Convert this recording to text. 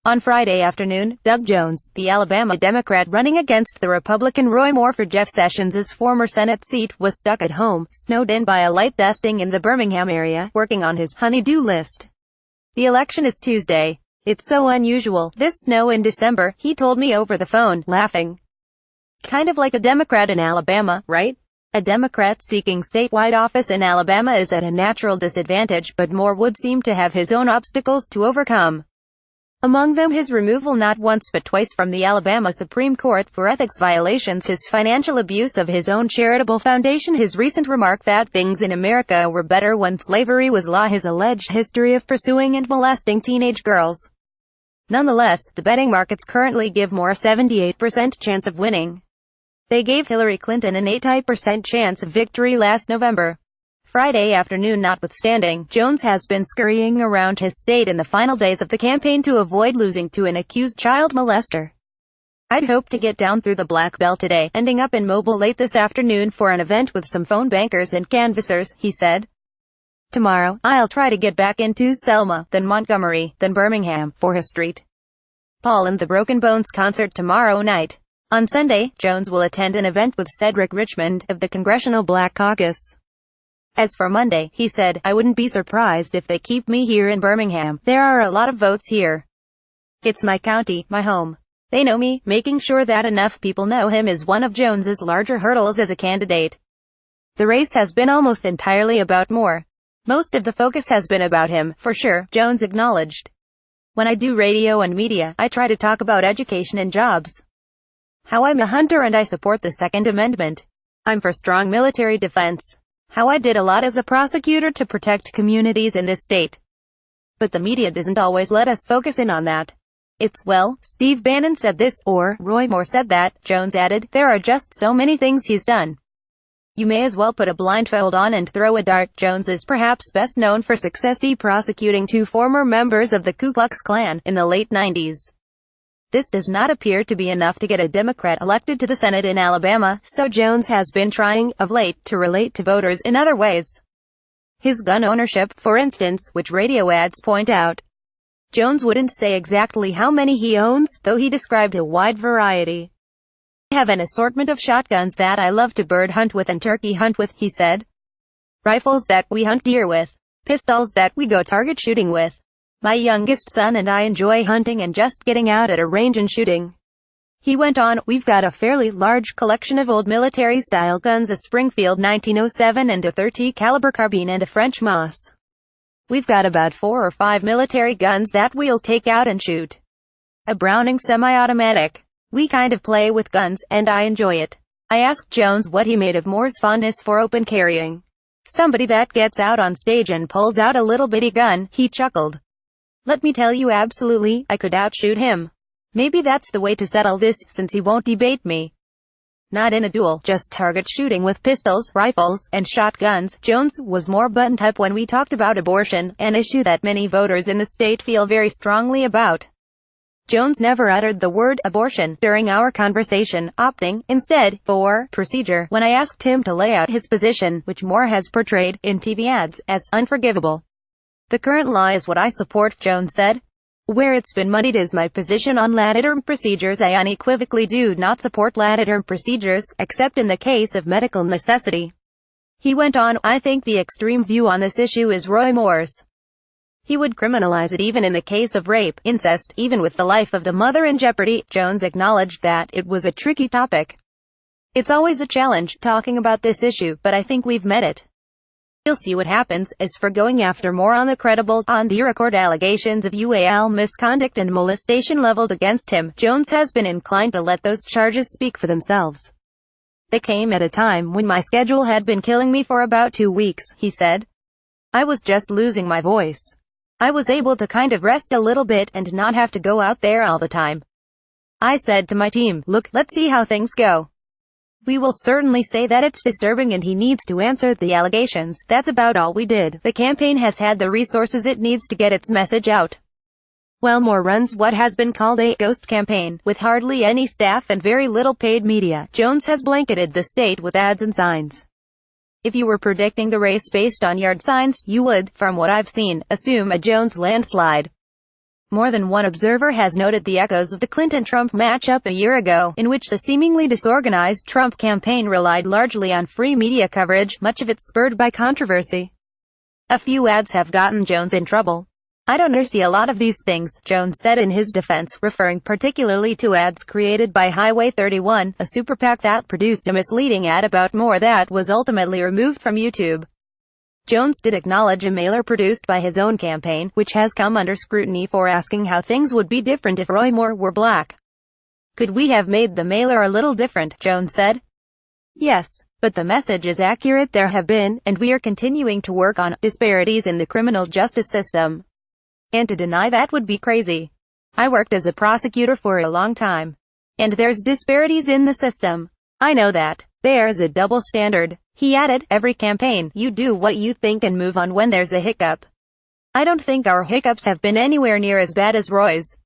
On Friday afternoon, Doug Jones, the Alabama Democrat running against the Republican Roy Moore for Jeff Sessions' former Senate seat, was stuck at home, snowed in by a light dusting in the Birmingham area, working on his honey-do list. The election is Tuesday. It's so unusual, this snow in December, he told me over the phone, laughing. Kind of like a Democrat in Alabama, right? A Democrat seeking statewide office in Alabama is at a natural disadvantage, but Moore would seem to have his own obstacles to overcome. Among them his removal not once but twice from the Alabama Supreme Court for ethics violations, his financial abuse of his own charitable foundation, his recent remark that things in America were better when slavery was law, his alleged history of pursuing and molesting teenage girls. Nonetheless, the betting markets currently give Moore a 78% chance of winning. They gave Hillary Clinton an 80% chance of victory last November. Friday afternoon notwithstanding, Jones has been scurrying around his state in the final days of the campaign to avoid losing to an accused child molester. "I'd hoped to get down through the Black Belt today, ending up in Mobile late this afternoon for an event with some phone bankers and canvassers," he said. "Tomorrow, I'll try to get back into Selma, then Montgomery, then Birmingham, for High Street Paul and the Broken Bones concert tomorrow night." On Sunday, Jones will attend an event with Cedric Richmond, of the Congressional Black Caucus. As for Monday, he said, "I wouldn't be surprised if they keep me here in Birmingham. There are a lot of votes here. It's my county, my home. They know me." Making sure that enough people know him is one of Jones's larger hurdles as a candidate. The race has been almost entirely about Moore. Most of the focus has been about him, for sure, Jones acknowledged. "When I do radio and media, I try to talk about education and jobs. How I'm a hunter and I support the Second Amendment. I'm for strong military defense. How I did a lot as a prosecutor to protect communities in this state. But the media doesn't always let us focus in on that. It's, well, Steve Bannon said this, or Roy Moore said that," Jones added. "There are just so many things he's done. You may as well put a blindfold on and throw a dart." Jones is perhaps best known for successfully prosecuting two former members of the Ku Klux Klan in the late 90s. This does not appear to be enough to get a Democrat elected to the Senate in Alabama, so Jones has been trying, of late, to relate to voters in other ways. His gun ownership, for instance, which radio ads point out. Jones wouldn't say exactly how many he owns, though he described a wide variety. "I have an assortment of shotguns that I love to bird hunt with and turkey hunt with," he said. "Rifles that we hunt deer with. Pistols that we go target shooting with. My youngest son and I enjoy hunting and just getting out at a range and shooting." He went on, "We've got a fairly large collection of old military-style guns, a Springfield 1907 and a .30 caliber carbine and a French Moss. We've got about 4 or 5 military guns that we'll take out and shoot. A Browning semi-automatic. We kind of play with guns, and I enjoy it." I asked Jones what he made of Moore's fondness for open carrying. "Somebody that gets out on stage and pulls out a little bitty gun," he chuckled. "Let me tell you, absolutely, I could outshoot him. Maybe that's the way to settle this, since he won't debate me. Not in a duel, just target shooting with pistols, rifles, and shotguns." Jones was more buttoned-up when we talked about abortion, an issue that many voters in the state feel very strongly about. Jones never uttered the word abortion during our conversation, opting, instead, for procedure when I asked him to lay out his position, which Moore has portrayed, in TV ads, as unforgivable. "The current law is what I support," Jones said. "Where it's been muddied is my position on lat-term procedures. I unequivocally do not support lat-term procedures, except in the case of medical necessity." He went on, "I think the extreme view on this issue is Roy Moore's. He would criminalize it even in the case of rape, incest, even with the life of the mother in jeopardy." Jones acknowledged that it was a tricky topic. "It's always a challenge, talking about this issue, but I think we've met it. We'll see what happens." As for going after Moore on the credible, on-the-record allegations of UAL misconduct and molestation leveled against him, Jones has been inclined to let those charges speak for themselves. "They came at a time when my schedule had been killing me for about 2 weeks," he said. "I was just losing my voice. I was able to kind of rest a little bit and not have to go out there all the time. I said to my team, look, let's see how things go. We will certainly say that it's disturbing and he needs to answer the allegations. That's about all we did. The campaign has had the resources it needs to get its message out. While Moore runs what has been called a ghost campaign, with hardly any staff and very little paid media, Jones has blanketed the state with ads and signs. If you were predicting the race based on yard signs, you would, from what I've seen, assume a Jones landslide. More than one observer has noted the echoes of the Clinton-Trump matchup a year ago, in which the seemingly disorganized Trump campaign relied largely on free media coverage, much of it spurred by controversy. A few ads have gotten Jones in trouble. "I don't undersee a lot of these things," Jones said in his defense, referring particularly to ads created by Highway 31, a super PAC that produced a misleading ad about more that was ultimately removed from YouTube. Jones did acknowledge a mailer produced by his own campaign, which has come under scrutiny for asking how things would be different if Roy Moore were black. "Could we have made the mailer a little different?" Jones said. "Yes. But the message is accurate. There have been, and we are continuing to work on, disparities in the criminal justice system. And to deny that would be crazy. I worked as a prosecutor for a long time. And there's disparities in the system. I know that. There's a double standard." He added, "Every campaign, you do what you think and move on when there's a hiccup. I don't think our hiccups have been anywhere near as bad as Roy's.